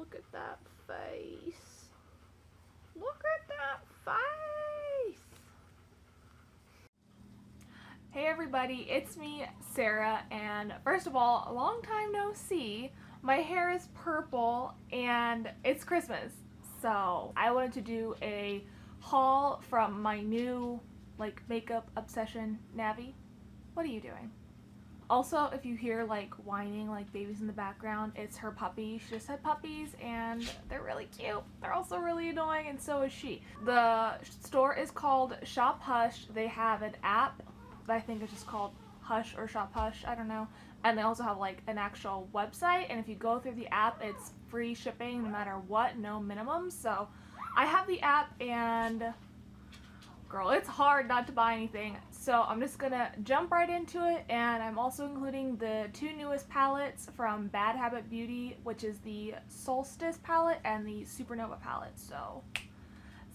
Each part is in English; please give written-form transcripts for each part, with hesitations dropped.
Look at that face. Look at that face. Hey everybody, it's me, Sarah, and first of all, a long time no see. My hair is purple and it's Christmas, so I wanted to do a haul from my new makeup obsession, Navi. What are you doing? Also, if you hear whining like babies in the background, it's her puppy. She just had puppies and they're really cute. They're also really annoying and so is she. The store is called Shop Hush. They have an app that I think is just called Hush or Shop Hush, I don't know. And they also have an actual website, and if you go through the app, it's free shipping no matter what, no minimum. So I have the app and girl, it's hard not to buy anything. So I'm just gonna jump right into it, and I'm also including the two newest palettes from Badhabit Beauty, which is the Solstice palette and the Supernova palette. So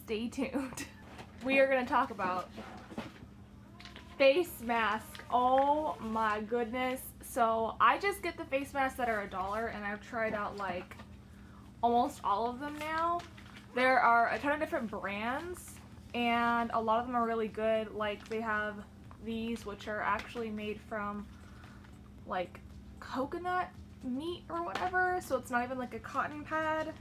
stay tuned. We are gonna talk about face mask. Oh my goodness. So I just get the face masks that are $1, and I've tried out almost all of them now. There are a ton of different brands and a lot of them are really good. They have these which are actually made from coconut meat or whatever, so it's not even a cotton pad.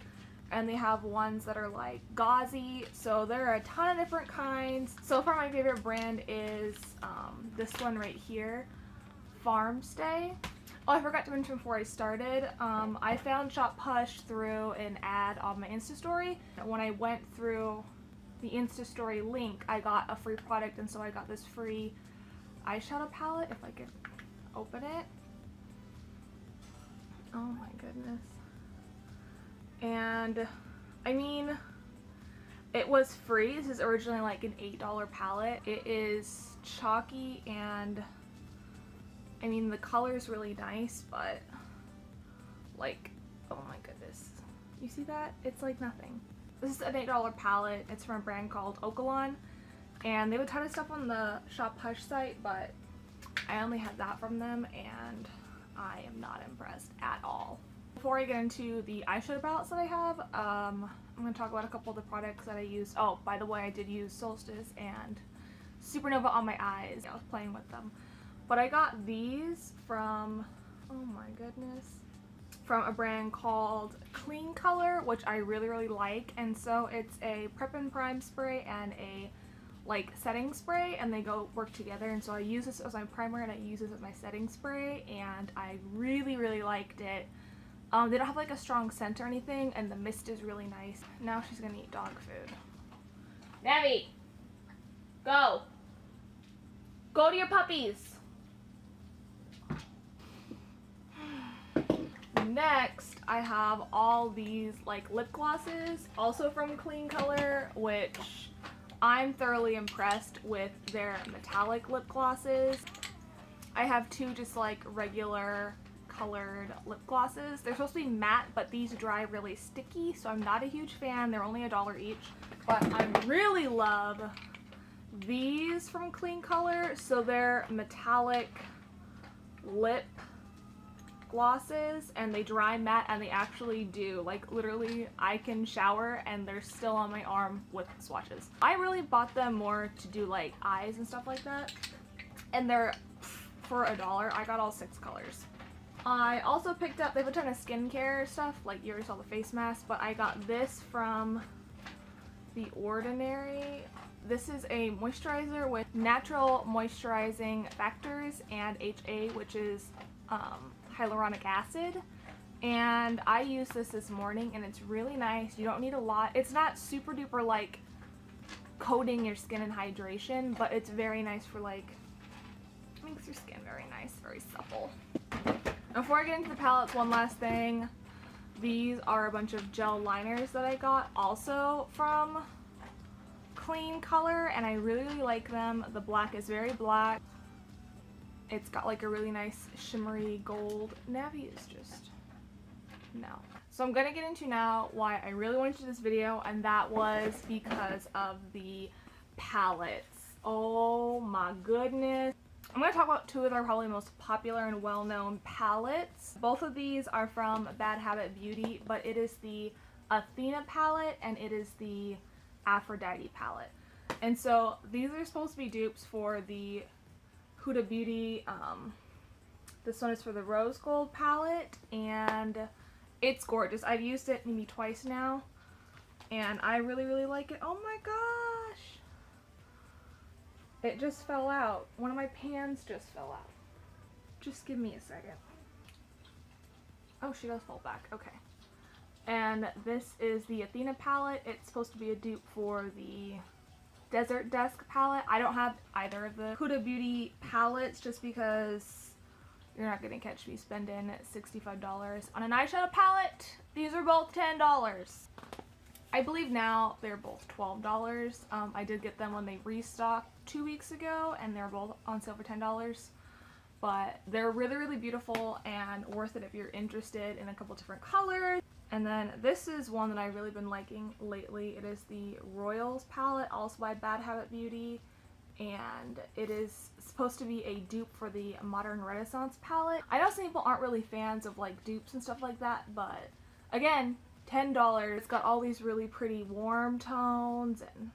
And they have ones that are gauzy, so there are a ton of different kinds. So far my favorite brand is this one right here, Farmstay. Oh, I forgot to mention before I started, I found Shop Hush through an ad on my Insta story. When I went through the Insta story link, I got a free product, and so I got this free eyeshadow palette, if I could open it. Oh my goodness. And I mean, it was free. This is originally an $8 palette. It is chalky, and I mean the color is really nice, but oh my goodness, you see that? It's nothing. This is an $8 palette. It's from a brand called Okalon, and they have a ton of stuff on the Shop Hush site, but I only had that from them and I am not impressed at all. Before I get into the eyeshadow palettes that I have, I'm going to talk about a couple of the products that I used. Oh, by the way, I did use Solstice and Supernova on my eyes. I was playing with them. But I got these from, oh my goodness, from a brand called Kleancolor, which I really like. And so it's a prep and prime spray and a setting spray, and they go work together. And so I use this as my primer and I use this as my setting spray, and I really liked it. They don't have a strong scent or anything, and the mist is really nice. Now she's gonna eat dog food. Navi, go to your puppies. Next, I have all these lip glosses, also from Kleancolor, which I'm thoroughly impressed with their metallic lip glosses. I have two just regular colored lip glosses. They're supposed to be matte, but these dry really sticky, so I'm not a huge fan. They're only $1 each, but I really love these from Kleancolor. So they're metallic lip glosses, and they dry matte, and they actually do literally I can shower and they're still on my arm with swatches. I really bought them more to do eyes and stuff like that, and they're for $1. I got all 6 colors. I also picked up, they have a ton of skincare stuff, you already saw the face mask, but I got this from The Ordinary. This is a moisturizer with natural moisturizing factors and HA, which is hyaluronic acid, and I used this morning and it's really nice. You don't need a lot. It's not super duper coating your skin in hydration, but it's very nice for makes your skin very nice, very supple. Before I get into the palettes, one last thing. These are a bunch of gel liners that I got also from Kleancolor, and I really like them. The black is very black. It's got a really nice shimmery gold. Navi is just no. So I'm gonna get into now why I really wanted to do this video, and that was because of the palettes. Oh my goodness. I'm going to talk about two of their probably most popular and well-known palettes. Both of these are from Badhabit Beauty, but it is the Athena palette and it is the Aphrodite palette. And so these are supposed to be dupes for the Huda Beauty. This one is for the Rose Gold palette, and it's gorgeous. I've used it maybe twice now, and I really, really like it. Oh my gosh! It just fell out. One of my pans just fell out. Just give me a second. Oh, she does fall back. Okay. And this is the Athena palette. It's supposed to be a dupe for the Desert Dusk palette. I don't have either of the Huda Beauty palettes just because you're not going to catch me spending $65 on an eyeshadow palette. These are both $10. I believe now they're both $12. I did get them when they restocked 2 weeks ago, and they're both on sale for $10. But they're really, really beautiful and worth it if you're interested in a couple different colors. And then this is one that I've really been liking lately. It is the Royals palette, also by Badhabit Beauty. And it is supposed to be a dupe for the Modern Renaissance palette. I know some people aren't really fans of like dupes and stuff like that, but again, $10. It's got all these really pretty warm tones and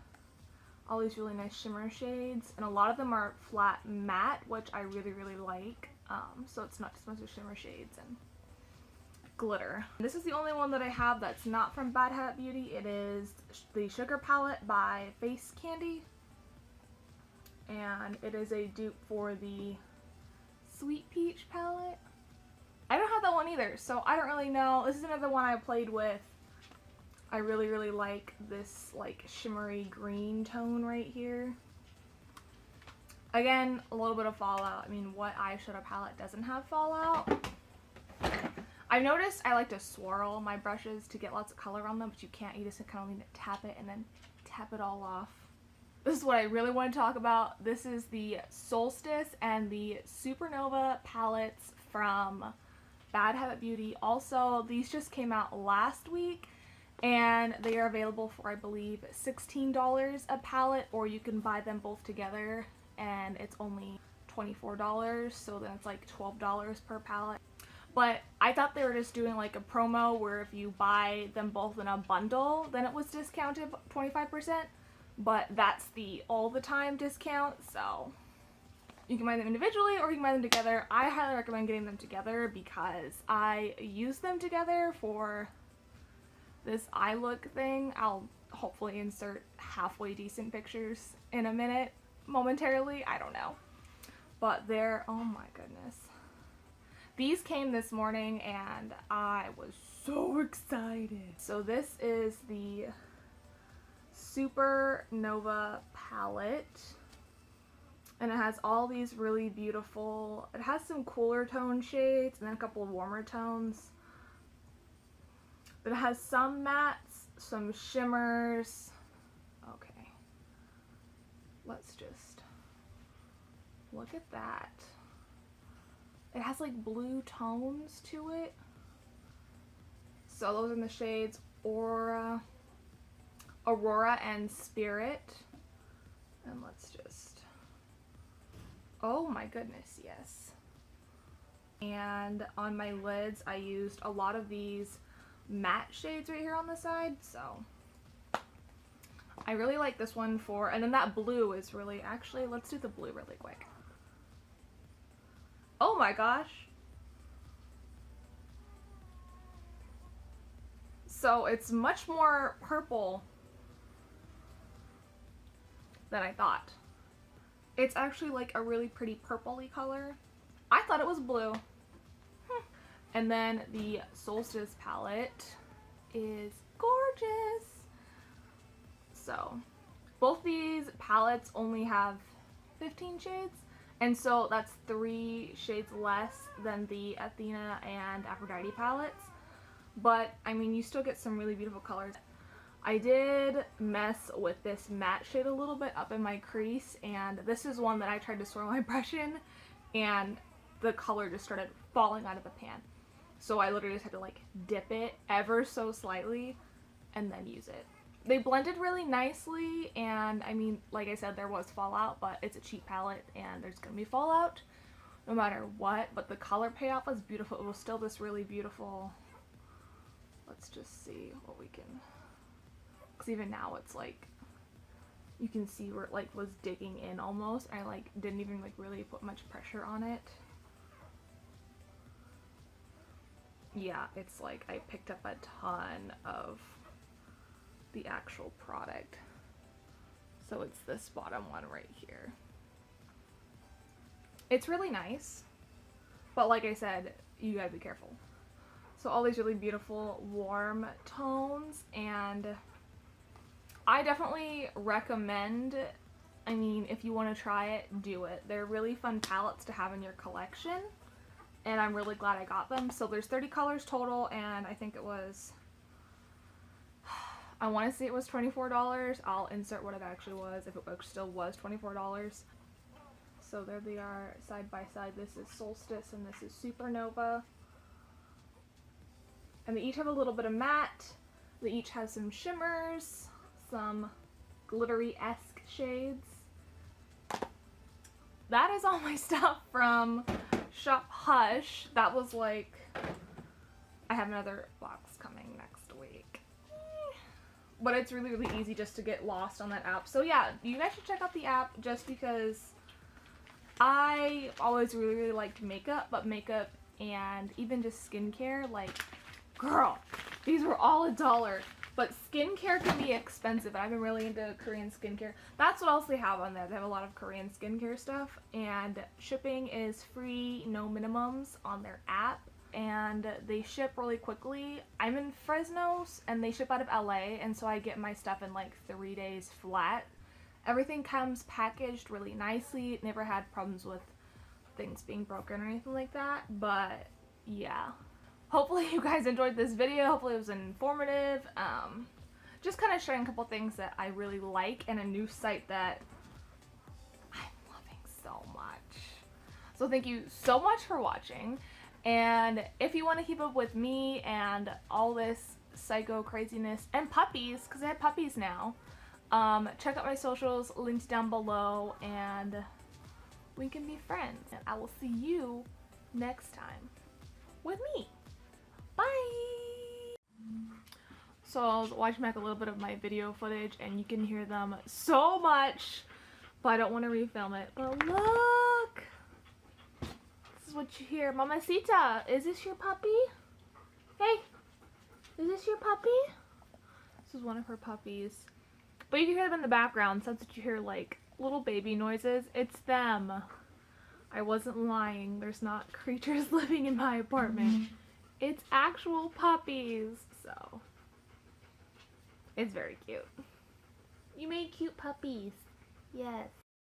all these really nice shimmer shades, and a lot of them are flat matte, which I really, really like. So it's not just a bunch of shimmer shades and glitter. This is the only one that I have that's not from Badhabit Beauty. It is the Sugar palette by Facecandy, and it is a dupe for the Sweet Peach palette. I don't have that one either, so I don't really know. This is another one I played with. I really, really like this like shimmery green tone right here. Again, a little bit of fallout. I mean, what eyeshadow palette doesn't have fallout? I've noticed I like to swirl my brushes to get lots of color on them, but you can't. You just kind of need to tap it and then tap it all off. This is what I really want to talk about. This is the Solstice and the Supernova palettes from Badhabit Beauty. Also, these just came out last week, and they are available for, I believe, $16 a palette, or you can buy them both together and it's only $24, so then it's like $12 per palette. But I thought they were just doing like a promo where if you buy them both in a bundle, then it was discounted 25%, but that's the all the time discount, so you can buy them individually or you can buy them together. I highly recommend getting them together because I use them together for this eye look thing. I'll hopefully insert halfway decent pictures in a minute, momentarily, I don't know. But they're, oh my goodness. These came this morning and I was so excited. So this is the Supernova palette. And it has all these really beautiful, it has some cooler tone shades and then a couple of warmer tones. But it has some mattes, some shimmers. Okay. Let's just look at that. It has like blue tones to it. So those are in the shades Aurora and Spirit. And let's just, oh my goodness, yes. And on my lids, I used a lot of these matte shades right here on the side, so I really like this one for, and then that blue is really, actually, let's do the blue really quick. Oh my gosh. So it's much more purple than I thought. It's actually like a really pretty purpley color. I thought it was blue. And then the Solstice palette is gorgeous. So both these palettes only have 15 shades. And so that's 3 shades less than the Athena and Aphrodite palettes. But, I mean, you still get some really beautiful colors. I did mess with this matte shade a little bit up in my crease, and this is one that I tried to swirl my brush in, and the color just started falling out of the pan. So I literally just had to like dip it ever so slightly and then use it. They blended really nicely, and I mean, like I said, there was fallout, but it's a cheap palette and there's gonna be fallout no matter what. But the color payoff was beautiful. It was still this really beautiful, let's just see what we can, because even now it's like you can see where it like was digging in almost. I like didn't even like really put much pressure on it. Yeah, it's like I picked up a ton of the actual product. So it's this bottom one right here. It's really nice, but like I said, you gotta be careful. So all these really beautiful warm tones, and I definitely recommend, I mean, if you want to try it, do it. They're really fun palettes to have in your collection, and I'm really glad I got them. So there's 30 colors total, and I think it was, I want to say it was $24. I'll insert what it actually was, if it still was $24. So there they are side by side. This is Solstice and this is Supernova. And they each have a little bit of matte. They each have some shimmers, some glittery-esque shades. That is all my stuff from Shop Hush. That was like, I have another box coming next week. But it's really, really easy just to get lost on that app. So yeah, you guys should check out the app just because I always really, really liked makeup, but makeup and even just skincare, like, girl, these were all $1. But skincare can be expensive, and I've been really into Korean skincare. That's what else they have on there. They have a lot of Korean skincare stuff, and shipping is free, no minimums on their app, and they ship really quickly. I'm in Fresno, and they ship out of LA, and so I get my stuff in like 3 days flat. Everything comes packaged really nicely. Never had problems with things being broken or anything like that, but yeah. Hopefully you guys enjoyed this video. Hopefully it was informative. Just kind of sharing a couple things that I really like and a new site that I'm loving so much. So thank you so much for watching. And if you want to keep up with me and all this psycho craziness and puppies, because I have puppies now, check out my socials, linked down below, and we can be friends. And I will see you next time with me. Bye! So I was watching back a little bit of my video footage, and you can hear them so much, but I don't want to refilm it. But look! This is what you hear. Mamacita, is this your puppy? Hey! Is this your puppy? This is one of her puppies. But you can hear them in the background, so that's what you hear, like, little baby noises. It's them. I wasn't lying. There's not creatures living in my apartment. It's actual puppies, so it's very cute. You made cute puppies. Yes.